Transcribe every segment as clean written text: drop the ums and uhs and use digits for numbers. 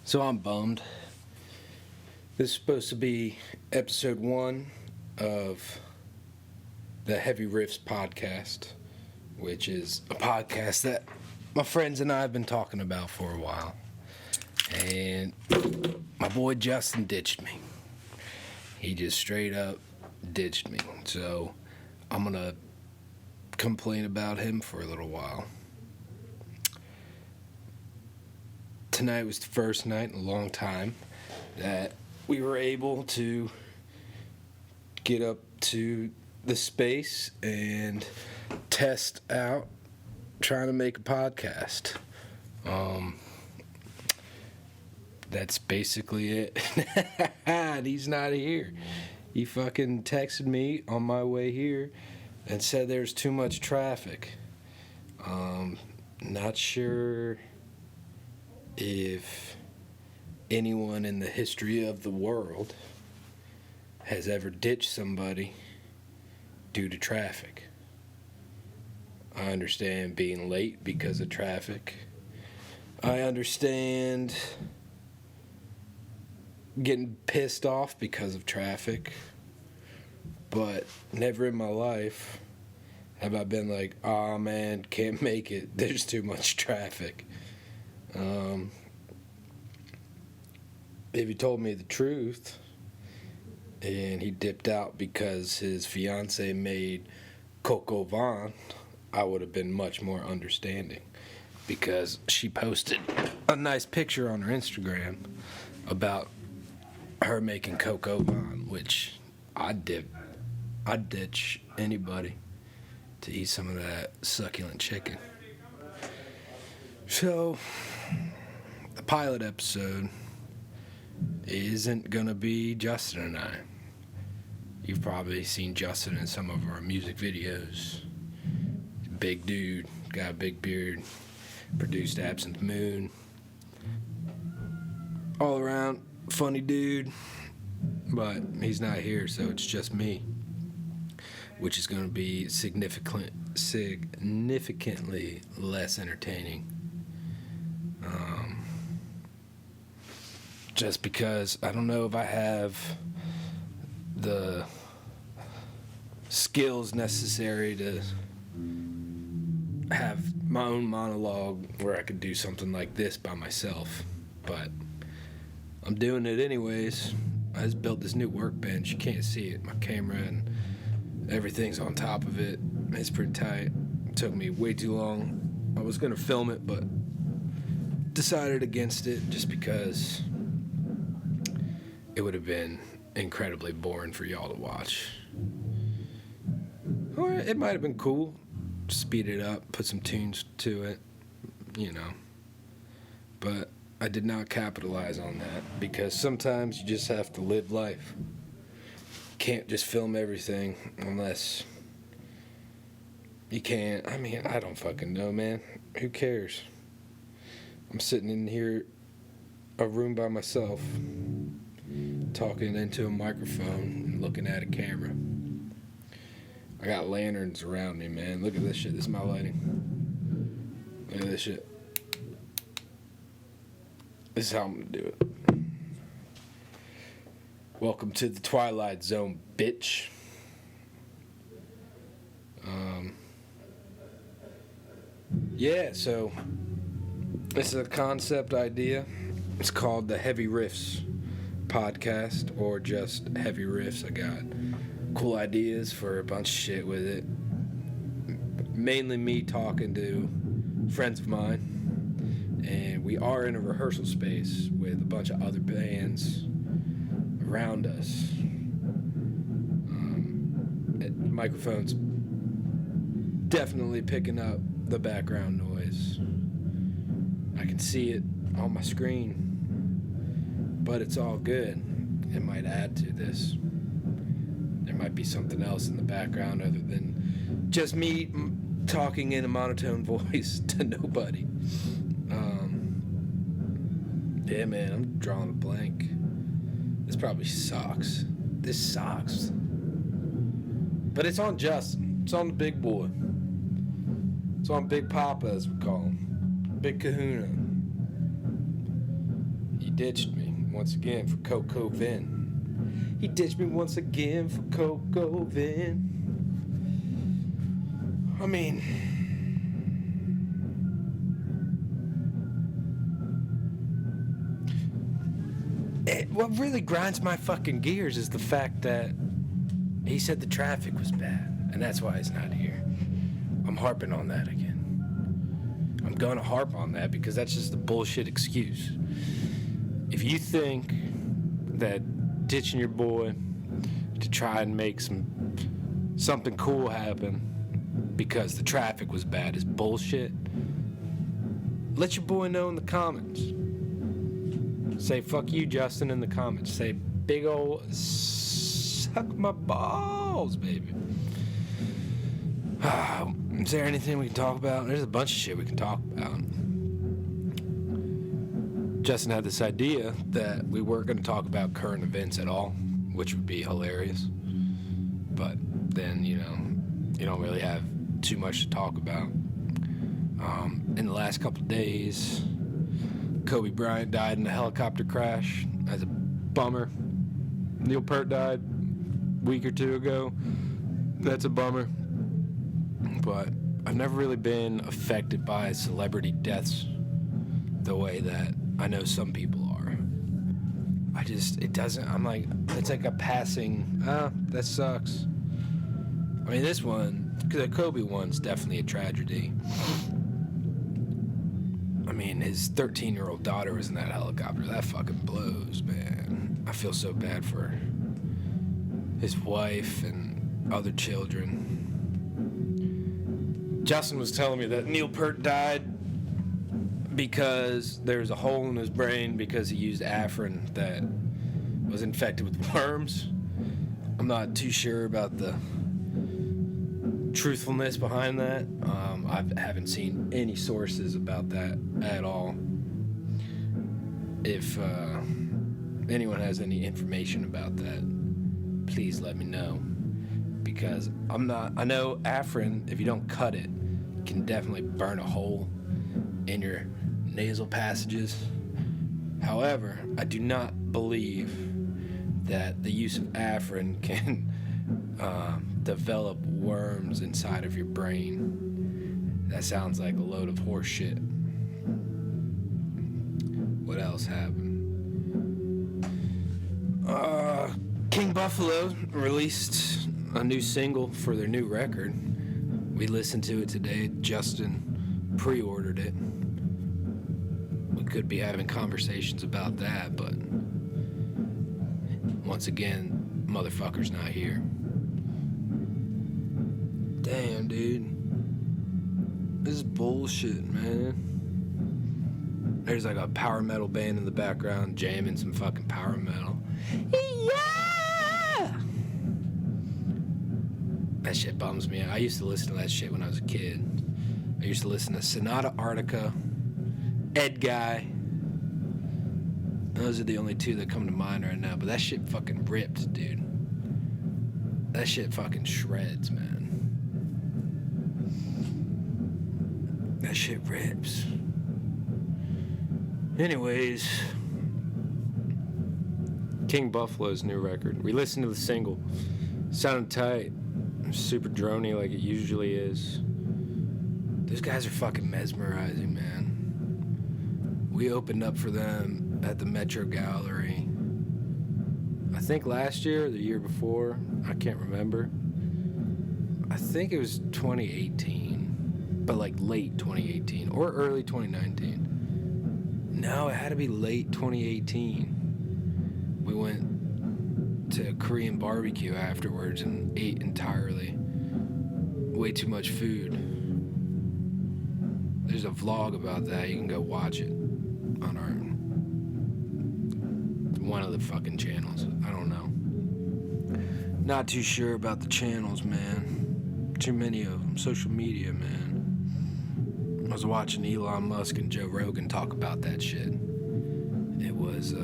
So I'm bummed. This is supposed to be episode 1 of the Heavy Riffs Podcast, which is a podcast that my friends and I have been talking about for a while. And my boy Justin ditched me. He just straight up ditched me. So I'm going to complain about him for a little while. Tonight was the first night in a long time that we were able to get up to the space and test out trying to make a podcast. That's basically it. And he's not here. He fucking texted me on my way here and said there's too much traffic. Not sure if anyone in the history of the world has ever ditched somebody due to traffic. I understand being late because of traffic. I understand getting pissed off because of traffic. But never in my life have I been like, oh man, can't make it. There's too much traffic. If he told me the truth and he dipped out because his fiance made coco vin, I would have been much more understanding, because she posted a nice picture on her Instagram about her making coco vin, which I'd ditch anybody to eat some of that succulent chicken. So the pilot episode isn't gonna be Justin and I. You've probably seen Justin in some of our music videos. Big dude, got a big beard, produced Absent Moon. All around funny dude, but he's not here, so it's just me, which is gonna be significantly less entertaining. Just because I don't know if I have the skills necessary to have my own monologue where I could do something like this by myself. But I'm doing it anyways. I just built this new workbench. You can't see it. My camera and everything's on top of it. It's pretty tight. It took me way too long. I was going to film it, but decided against it just because it would have been incredibly boring for y'all to watch. Or it might have been cool. Speed it up, put some tunes to it, But I did not capitalize on that, because sometimes you just have to live life. Can't just film everything unless you can't. I mean, I don't fucking know, man. Who cares? I'm sitting in here, a room by myself, talking into a microphone and looking at a camera. I got lanterns around me, man. Look at this shit. This is my lighting. Look at this shit. This is how I'm gonna do it. Welcome to the Twilight Zone, bitch. So this is a concept idea. It's called the Heavy Riffs Podcast, or just Heavy Riffs. I got cool ideas for a bunch of shit with it. Mainly me talking to friends of mine. And we are in a rehearsal space with a bunch of other bands around us. The microphone's definitely picking up the background noise. I can see it on my screen, but it's all good. It might add to this. There might be something else in the background other than just me talking in a monotone voice to nobody. Yeah, man, I'm drawing a blank. This probably sucks. This sucks. But it's on Justin. It's on the big boy. It's on Big Papa, as we call him. Big Kahuna. He ditched me once again for Coco Vin. He ditched me once again for Coco Vin. I mean, what really grinds my fucking gears is the fact that he said the traffic was bad, and that's why he's not here. I'm harping on that again. I'm gonna harp on that because that's just a bullshit excuse. If you think that ditching your boy to try and make something cool happen because the traffic was bad is bullshit, let your boy know in the comments. Say fuck you, Justin, in the comments. Say big old suck my balls, baby. Is there anything we can talk about? There's a bunch of shit we can talk about. Justin had this idea that we weren't going to talk about current events at all, which would be hilarious. But then, you don't really have too much to talk about. In the last couple of days, Kobe Bryant died in a helicopter crash. That's a bummer. Neil Peart died a week or two ago. That's a bummer. But I've never really been affected by celebrity deaths the way that I know some people are. It's like a passing, that sucks. I mean, this one, the Kobe one's definitely a tragedy. I mean, his 13-year-old daughter was in that helicopter. That fucking blows, man. I feel so bad for his wife and other children. Justin was telling me that Neil Peart died because there's a hole in his brain because he used Afrin that was infected with worms. I'm not too sure about the truthfulness behind that. I haven't seen any sources about that at all. If anyone has any information about that, please let me know. Because I know Afrin, if you don't cut it, can definitely burn a hole in your nasal passages. However, I do not believe that the use of Afrin can develop worms inside of your brain. That sounds like a load of horse shit. What else happened? King Buffalo released a new single for their new record. We listened to it today. Justin pre-ordered it. We could be having conversations about that, but once again, motherfucker's not here. Damn, dude. This is bullshit, man. There's like a power metal band in the background jamming some fucking power metal. Yeah! That shit bums me out. I used to listen to that shit when I was a kid. I used to listen to Sonata Arctica, Ed Guy. Those are the only two that come to mind right now, but that shit fucking ripped, dude. That shit fucking shreds, man. That shit rips. Anyways, King Buffalo's new record. We listened to the single. Sounded tight. Super droney like it usually is. Those guys are fucking mesmerizing, man. We opened up for them at the Metro Gallery. I think last year or the year before. I can't remember. I think it was 2018. But like late 2018 or early 2019. No, it had to be late 2018. We went to Korean barbecue afterwards and ate entirely. Way too much food. There's a vlog about that. You can go watch it on our one of the fucking channels. I don't know. Not too sure about the channels, man. Too many of them. Social media, man. I was watching Elon Musk and Joe Rogan talk about that shit. It was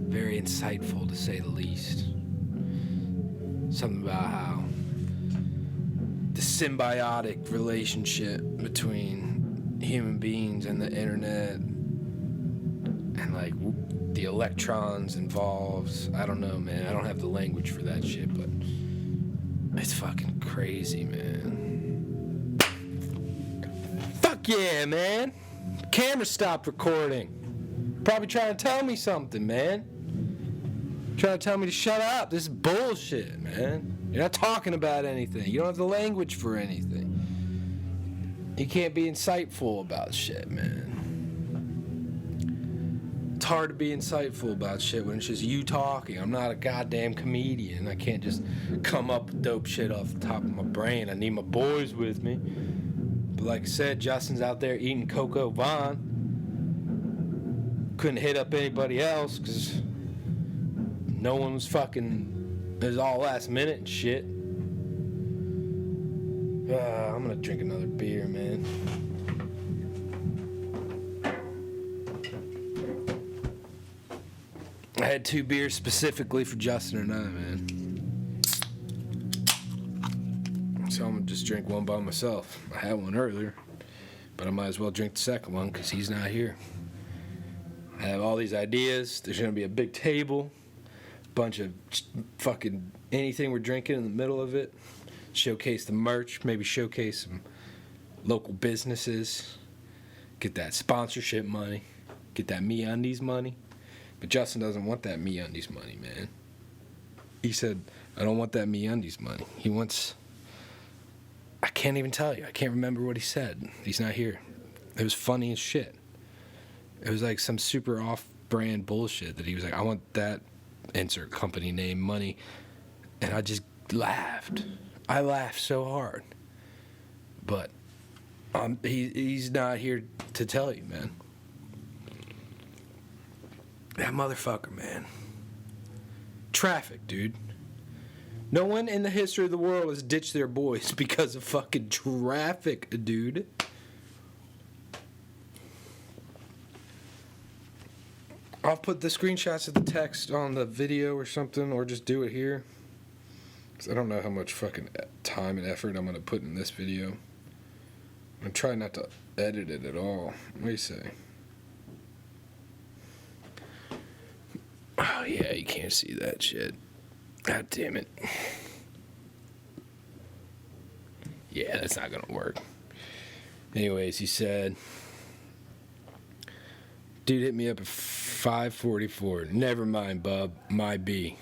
very insightful, to say the least. Something about how the symbiotic relationship between human beings and the internet like the electrons involved. I don't know, man. I don't have the language for that shit, but it's fucking crazy, man. Fuck yeah, man. Camera stopped recording. Probably trying to tell me something, man. Trying to tell me to shut up. This is bullshit, man. You're not talking about anything. You don't have the language for anything. You can't be insightful about shit, man. It's hard to be insightful about shit when it's just you talking. I'm not a goddamn comedian. I can't just come up with dope shit off the top of my brain. I need my boys with me. But like I said, Justin's out there eating Coco Vaughn. Couldn't hit up anybody else because no one was fucking... It was all last minute and shit. I'm gonna drink another beer, man. I had 2 beers specifically for Justin and I, man. So I'm gonna just drink one by myself. I had one earlier, but I might as well drink the second one because he's not here. I have all these ideas. There's gonna be a big table, bunch of fucking anything we're drinking in the middle of it. Showcase the merch, maybe showcase some local businesses, get that sponsorship money, get that MeUndies money. But Justin doesn't want that MeUndies money, man. He said, I don't want that MeUndies money. He wants... I can't even tell you. I can't remember what he said. He's not here. It was funny as shit. It was like some super off-brand bullshit that he was like, I want that insert company name money. And I just laughed. I laughed so hard. But he's not here to tell you, man. That motherfucker, man. Traffic, dude. No one in the history of the world has ditched their boys because of fucking traffic, dude. I'll put the screenshots of the text on the video or something, or just do it here. Because I don't know how much fucking time and effort I'm going to put in this video. I'm trying not to edit it at all. What do you say? Oh, yeah, you can't see that shit. God damn it. Yeah, that's not going to work. Anyways, he said, dude hit me up at 5:44. Never mind, bub. My B.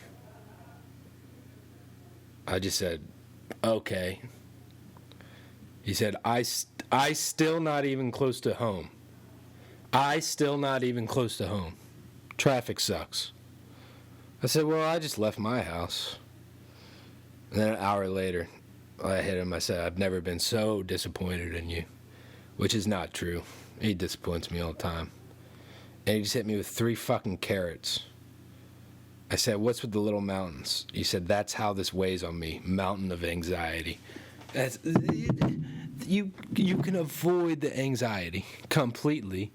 I just said, okay. He said, I still not even close to home. I still not even close to home. Traffic sucks. I said, well, I just left my house. And then an hour later, I hit him. I said, I've never been so disappointed in you. Which is not true. He disappoints me all the time. And he just hit me with 3 fucking carrots. I said, what's with the little mountains? He said, that's how this weighs on me. Mountain of anxiety. That's, you can avoid the anxiety completely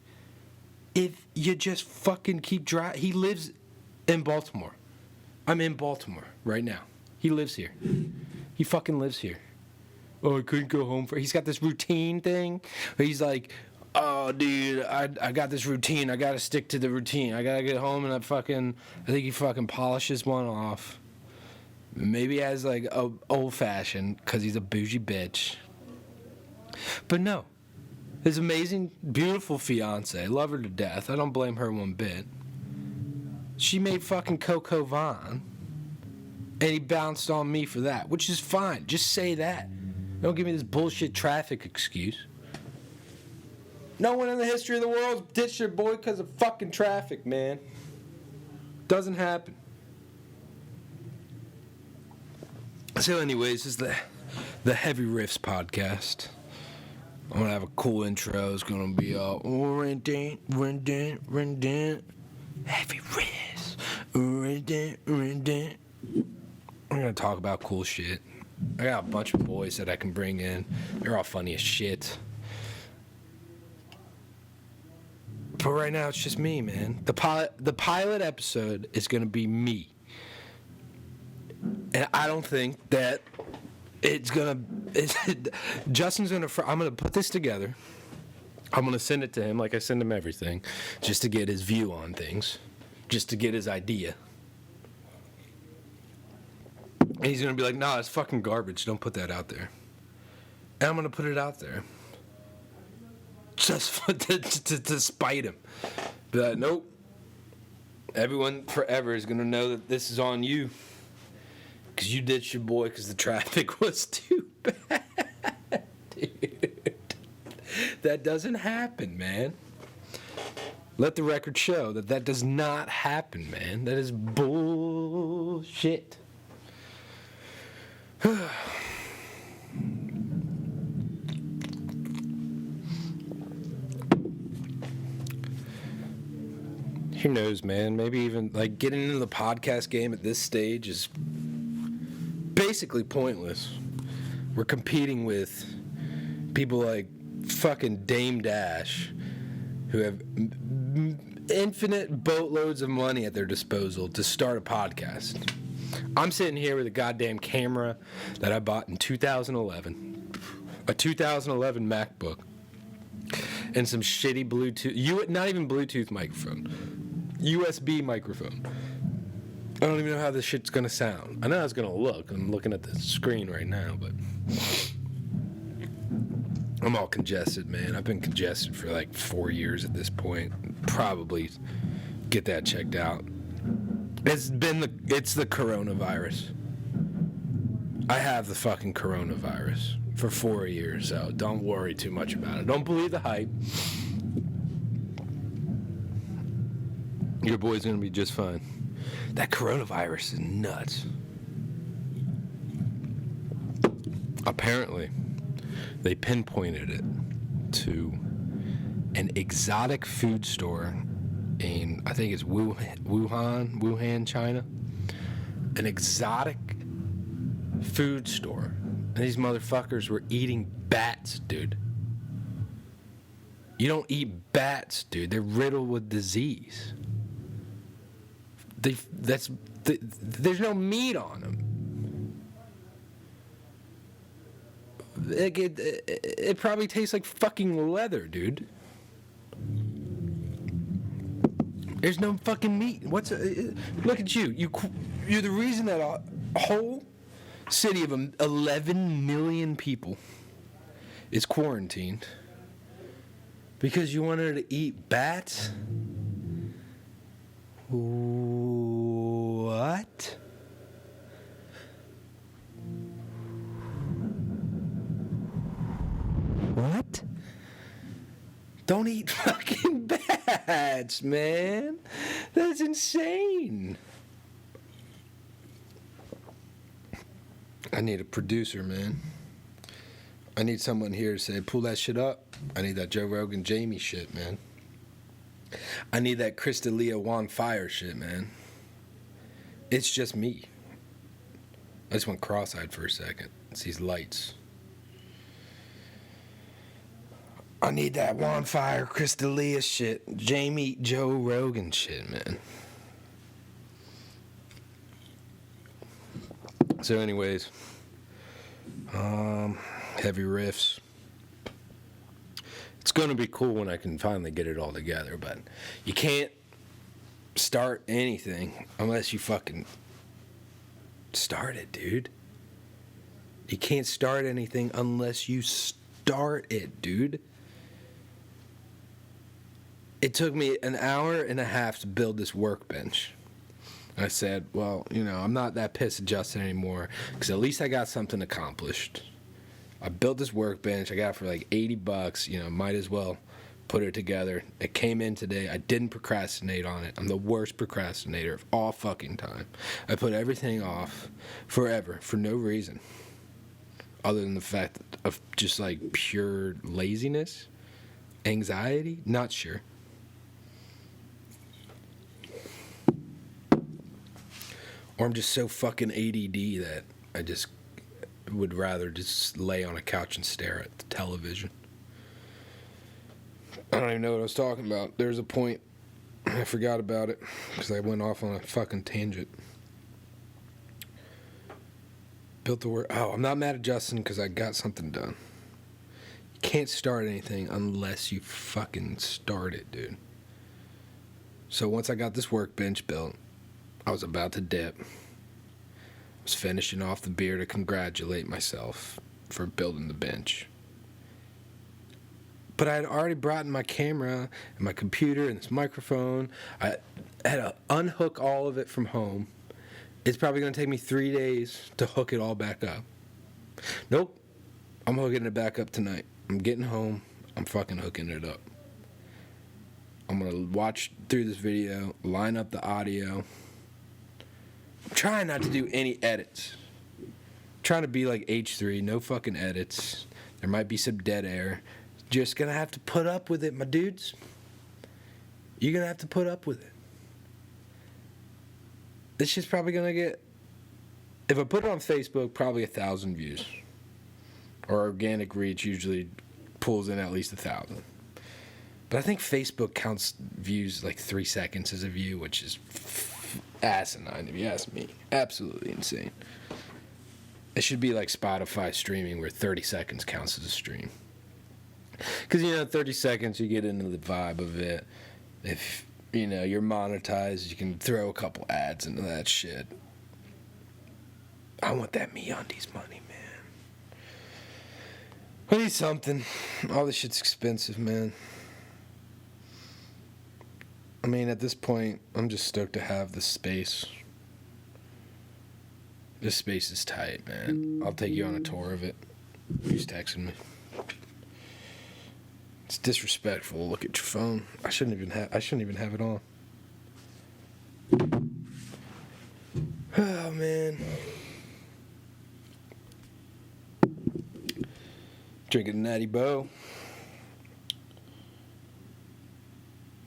if you just fucking keep driving. He lives in Baltimore. I'm in Baltimore right now. He lives here. He fucking lives here. Oh, I couldn't go home for... He's got this routine thing where he's like, oh, dude, I got this routine. I got to stick to the routine. I got to get home and I think he fucking polishes one off. Maybe he has like a old-fashioned because he's a bougie bitch. But no. His amazing, beautiful fiance. I love her to death. I don't blame her one bit. She made fucking Coco Vaughn. And he bounced on me for that, which is fine. Just say that. Don't give me this bullshit traffic excuse. No one in the history of the world ditched their boy because of fucking traffic, man. Doesn't happen. So anyways, this is the Heavy Riffs Podcast. I'm going to have a cool intro. It's going to be all... Heavy Riffs. I'm going to talk about cool shit. I got a bunch of boys that I can bring in. They're all funny as shit. But right now, it's just me, man. The pilot episode is going to be me. And I don't think that it's going to... Justin's going to... I'm going to put this together. I'm going to send it to him like I send him everything, just to get his view on things, just to get his idea. And he's going to be like, nah, it's fucking garbage. Don't put that out there. And I'm going to put it out there. Just to spite him. Be like, nope. Everyone forever is going to know that this is on you. Because you ditched your boy because the traffic was too bad. Dude. That doesn't happen, man. Let the record show that does not happen, man. That is bullshit. Who knows, man? Maybe even like getting into the podcast game at this stage is basically pointless. We're competing with people like fucking Dame Dash who have infinite boatloads of money at their disposal to start a podcast. I'm sitting here with a goddamn camera that I bought in 2011, a 2011 MacBook, and some shitty Bluetooth, not even Bluetooth microphone, USB microphone. I don't even know how this shit's gonna sound. I know how it's gonna look. I'm looking at the screen right now, but I'm all congested, man. I've been congested for like 4 years at this point. Probably get that checked out. It's the coronavirus. I have the fucking coronavirus for 4 years, so don't worry too much about it. Don't believe the hype. Your boy's gonna be just fine. That coronavirus is nuts. Apparently, they pinpointed it to an exotic food store in, I think it's Wuhan, China. An exotic food store. And these motherfuckers were eating bats, dude. You don't eat bats, dude. They're riddled with disease. There's no meat on them. It probably tastes like fucking leather, dude. There's no fucking meat. Look at you. You're the reason that a whole city of 11 million people is quarantined because you wanted to eat bats. What? What? Don't eat fucking bats, man. That's insane. I need a producer, man. I need someone here to say, pull that shit up. I need that Joe Rogan Jamie shit, man. I need that Chris D'Elia Juan Fire shit, man. It's just me. I just went cross-eyed for a second. It's these lights. I need that Juan Fire, Chris D'Elia shit, Jamie, Joe Rogan shit, man. So anyways, heavy riffs. It's going to be cool when I can finally get it all together, but you can't start anything unless you fucking start it, dude. You can't start anything unless you start it, dude. It took me an hour and a half to build this workbench. I said, well, I'm not that pissed at Justin anymore because at least I got something accomplished. I built this workbench. I got it for like $80. Might as well put it together. It came in today. I didn't procrastinate on it. I'm the worst procrastinator of all fucking time. I put everything off forever for no reason other than the fact of just like pure laziness, anxiety, not sure. Or I'm just so fucking ADD that I just would rather just lay on a couch and stare at the television. I don't even know what I was talking about. There's a point. I forgot about it because I went off on a fucking tangent. Built the work. Oh, I'm not mad at Justin because I got something done. Can't start anything unless you fucking start it, dude. So once I got this workbench built, I was about to dip. I was finishing off the beer to congratulate myself for building the bench. But I had already brought in my camera and my computer and this microphone. I had to unhook all of it from home. It's probably going to take me 3 days to hook it all back up. Nope. I'm hooking it back up tonight. I'm getting home. I'm fucking hooking it up. I'm going to watch through this video, line up the audio. I'm trying not to do any edits. I'm trying to be like H3, no fucking edits. There might be some dead air. Just going to have to put up with it, my dudes. You're going to have to put up with it. This shit's probably going to get, if I put it on Facebook, probably 1,000 views. Or organic reach usually pulls in at least 1,000. But I think Facebook counts views like 3 seconds as a view, which is asinine if you ask me. Absolutely insane. It should be like Spotify streaming where 30 seconds counts as a stream. Because, 30 seconds you get into the vibe of it. If, you're monetized, you can throw a couple ads into that shit. I want that MeUndies money, man. I need something. All this shit's expensive, man. I mean, at this point, I'm just stoked to have the space. This space is tight, man. I'll take you on a tour of it. He's texting me. It's disrespectful. Look at your phone. I shouldn't even have it on. Oh, man. Drinking a Natty Boh.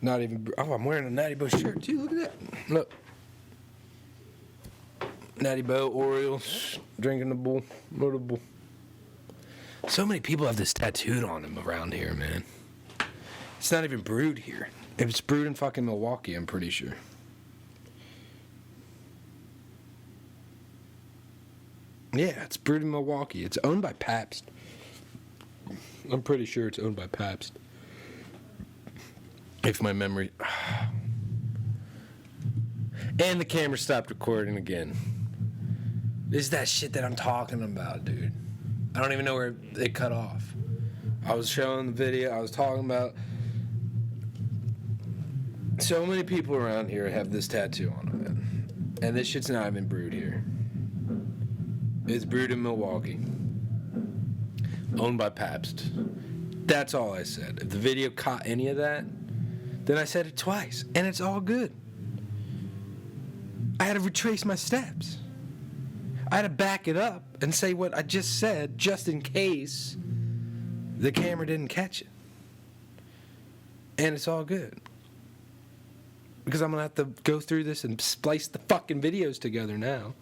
Not even... Oh, I'm wearing a Natty Boh shirt, too. Look at that. Look. Natty Boh, Orioles, drinking the bull, notable. So many people have this tattooed on them around here, man. It's not even brewed here. If it's brewed in fucking Milwaukee, I'm pretty sure. Yeah, it's brewed in Milwaukee. It's owned by Pabst. I'm pretty sure it's owned by Pabst. If my memory... And the camera stopped recording again. This is that shit that I'm talking about, dude. I don't even know where it cut off. I was showing the video. I was talking about... So many people around here have this tattoo on them. And this shit's not even brewed here. It's brewed in Milwaukee. Owned by Pabst. That's all I said. If the video caught any of that, then I said it twice. And it's all good. I had to retrace my steps. I had to back it up and say what I just said, just in case the camera didn't catch it. And it's all good. Because I'm going to have to go through this and splice the fucking videos together now.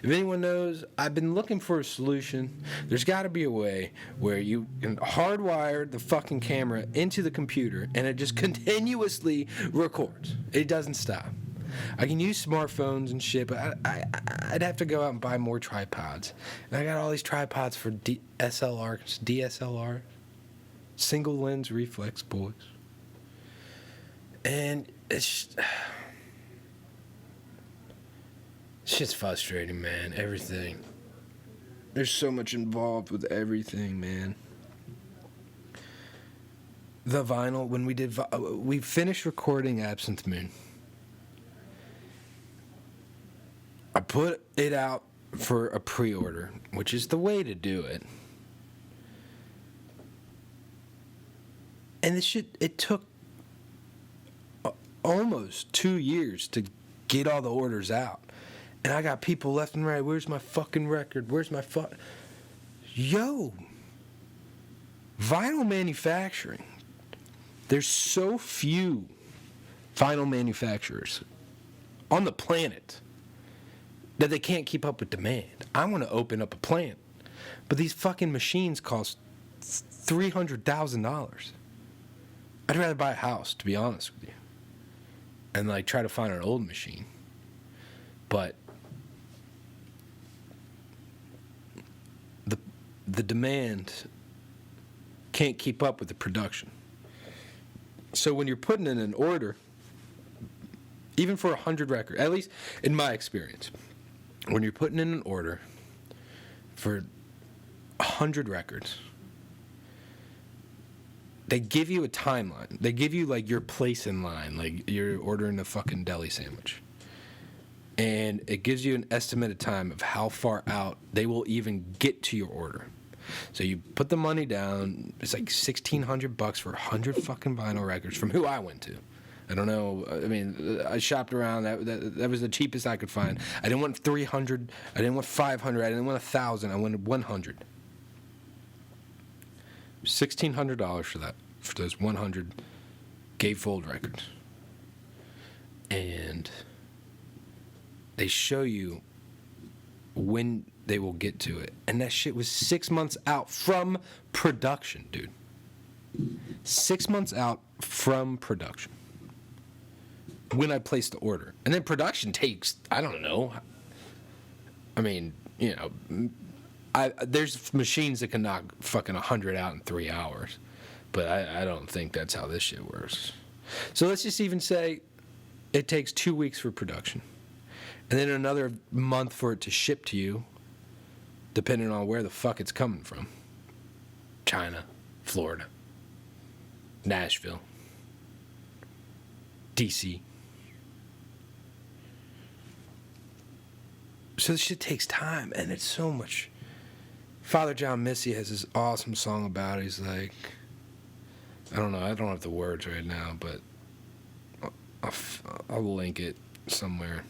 If anyone knows, I've been looking for a solution. There's got to be a way where you can hardwire the fucking camera into the computer and it just continuously records. It doesn't stop. I can use smartphones and shit, but I'd have to go out and buy more tripods. And I got all these tripods for DSLR, single lens reflex, boys. And it's just frustrating, man. Everything. There's so much involved with everything, man. The vinyl, when we finished recording Absinthe Moon. I put it out for a pre-order, which is the way to do it. And this shit, it took almost 2 years to get all the orders out. And I got people left and right, where's my fucking record? Where's my Yo! Vinyl manufacturing. There's so few vinyl manufacturers on the planet that they can't keep up with demand. I want to open up a plant. But these fucking machines cost $300,000. I'd rather buy a house, to be honest with you. And try to find an old machine. But the demand can't keep up with the production. So when you're putting in an order, even for 100 records, at least in my experience, when you're putting in an order for 100 records, they give you a timeline. They give you, like, your place in line, like you're ordering a fucking deli sandwich. And it gives you an estimated time of how far out they will even get to your order. So you put the money down. It's like $1,600 for 100 fucking vinyl records from who I went to. I don't know. I mean, I shopped around. That was the cheapest I could find. I didn't want 300. I didn't want 500. I didn't want 1,000. I wanted 100. $1,600 for that, for those 100 gatefold records. And they show you when they will get to it. And that shit was 6 months out from production, dude. 6 months out from production when I placed the order. And then production takes, I don't know. I mean, you know, there's machines that can knock fucking 100 out in 3 hours, but I don't think that's how this shit works. So let's just even say it takes 2 weeks for production, and then another month for it to ship to you, depending on where the fuck it's coming from. China, Florida, Nashville, DC. So this shit takes time, and it's so much. Father John Misty has this awesome song about it. He's like, I don't know, I don't have the words right now, but I'll link it somewhere.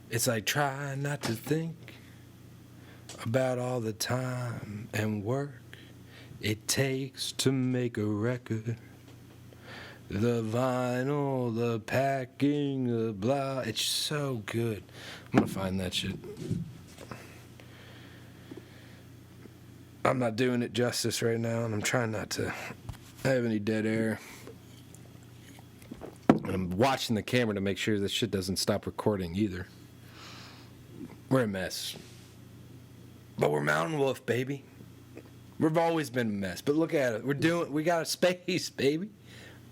It's like, try not to think about all the time and work it takes to make a record. The vinyl, the packing, the blah. It's so good. I'm going to find that shit. I'm not doing it justice right now, and I'm trying not to have any dead air. And I'm watching the camera to make sure this shit doesn't stop recording either. We're a mess. But we're Mountain Wolf, baby. We've always been a mess, but look at it. We got a space, baby.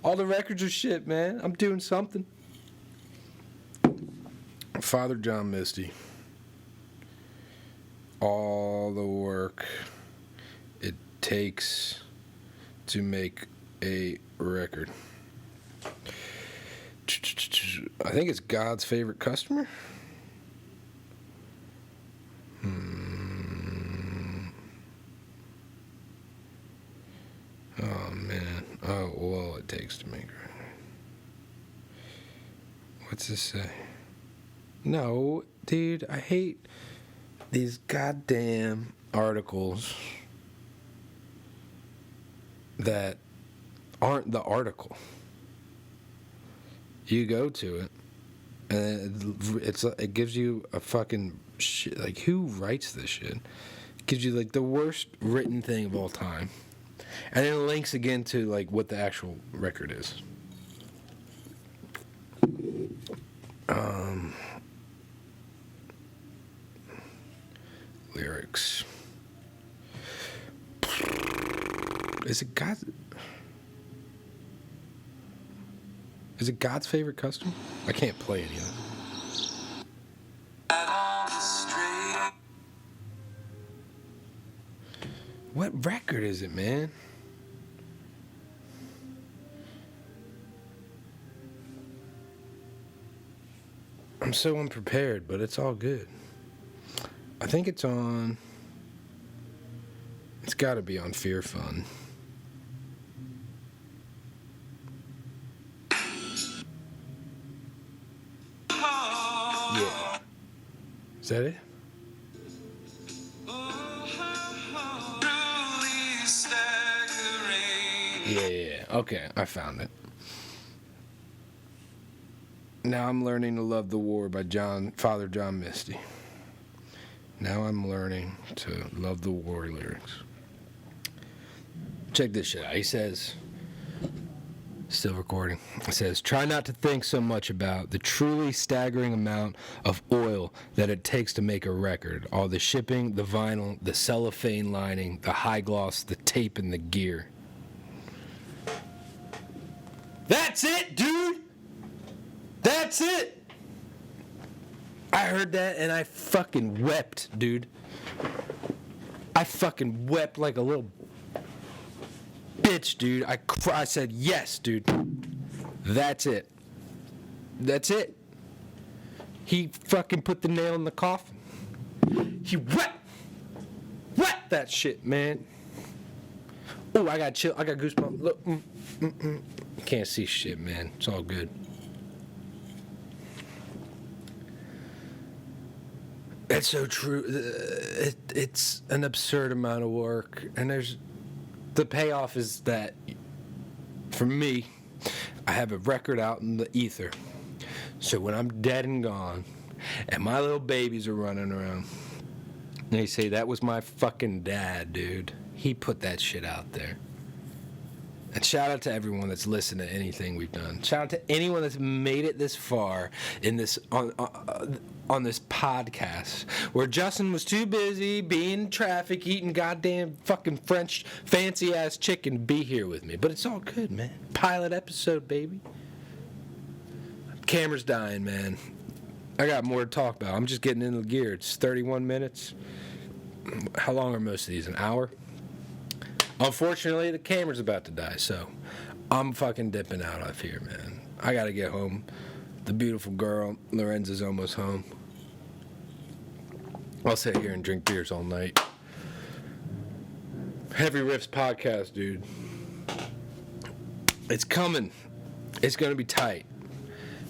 All the records are shit, man. I'm doing something. Father John Misty. All the work it takes to make a record. I think it's God's favorite customer. Oh, man. Oh, well, it takes to make it. What's this say? No, dude, I hate these goddamn articles that aren't the article. You go to it, and it gives you a fucking shit. Like, who writes this shit? It gives you, like, the worst written thing of all time. And then it links again to, like, what the actual record is. Lyrics. Is it God's favorite customer? I can't play any of it. What record is it, man? I'm so unprepared, but it's all good. I think it's on... It's got to be on Fear Fun. Yeah. Is that it? Yeah. Okay, I found it. Now I'm learning to love the war by Father John Misty. Now I'm learning to love the war lyrics. Check this shit out. He says, Still recording. It says, try not to think so much about the truly staggering amount of oil that it takes to make a record. All the shipping, the vinyl, the cellophane lining, the high gloss, the tape, and the gear. That's it, dude! That's it! I heard that and I fucking wept, dude. I fucking wept like a little bitch, dude. I said, yes, dude. That's it. That's it. He fucking put the nail in the coffin. He wet that shit, man. Oh, I got chill. I got goosebumps. Look, You can't see shit, man. It's all good. It's so true. It's an absurd amount of work, and the payoff is that, for me, I have a record out in the ether. So when I'm dead and gone, and my little babies are running around, they say, that was my fucking dad, dude. He put that shit out there. And shout out to everyone that's listened to anything we've done. Shout out to anyone that's made it this far in this on this podcast, where Justin was too busy being in traffic, eating goddamn fucking French fancy ass chicken to be here with me. But it's all good, man. Pilot episode, baby. Camera's dying, man. I got more to talk about. I'm just getting into the gear. It's 31 minutes. How long are most of these? An hour? Unfortunately, the camera's about to die, so I'm fucking dipping out of here, man. I gotta get home. The beautiful girl, Lorenza's almost home. I'll sit here and drink beers all night. Heavy Riffs Podcast, dude. It's coming. It's gonna be tight.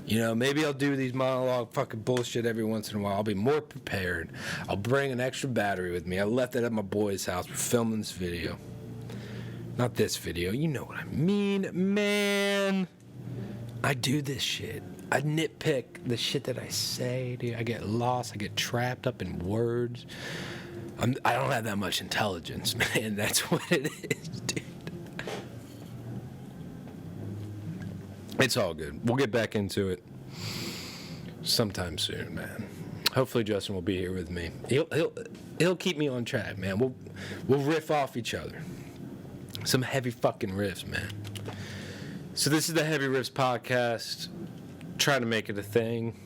You know, maybe I'll do these monologue fucking bullshit every once in a while. I'll be more prepared. I'll bring an extra battery with me. I left it at my boy's house. We're filming this video. Not this video. You know what I mean, man. I do this shit. I nitpick the shit that I say, dude. I get lost. I get trapped up in words. I don't have that much intelligence, man. That's what it is, dude. It's all good. We'll get back into it sometime soon, man. Hopefully Justin will be here with me. He'll keep me on track, man. We'll riff off each other. Some heavy fucking riffs, man. So this is the Heavy Riffs Podcast. Trying to make it a thing.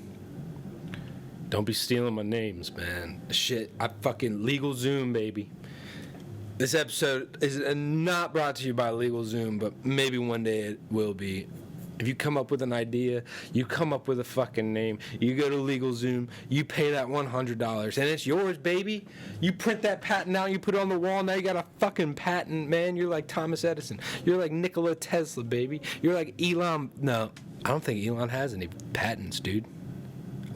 Don't be stealing my names, man. Shit, I fucking Legal Zoom, baby. This episode is not brought to you by Legal Zoom, but maybe one day it will be. If you come up with an idea, you come up with a fucking name, you go to LegalZoom, you pay that $100, and it's yours, baby. You print that patent out, you put it on the wall, now you got a fucking patent, man. You're like Thomas Edison. You're like Nikola Tesla, baby. You're like Elon. No, I don't think Elon has any patents, dude.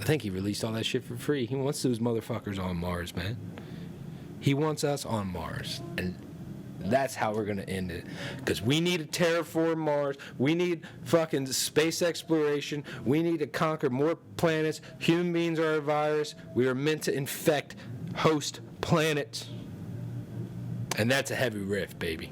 I think he released all that shit for free. He wants those motherfuckers on Mars, man. He wants us on Mars, and that's how we're going to end it. Because we need to terraform Mars. We need fucking space exploration. We need to conquer more planets. Human beings are a virus. We are meant to infect host planets. And that's a heavy riff, baby.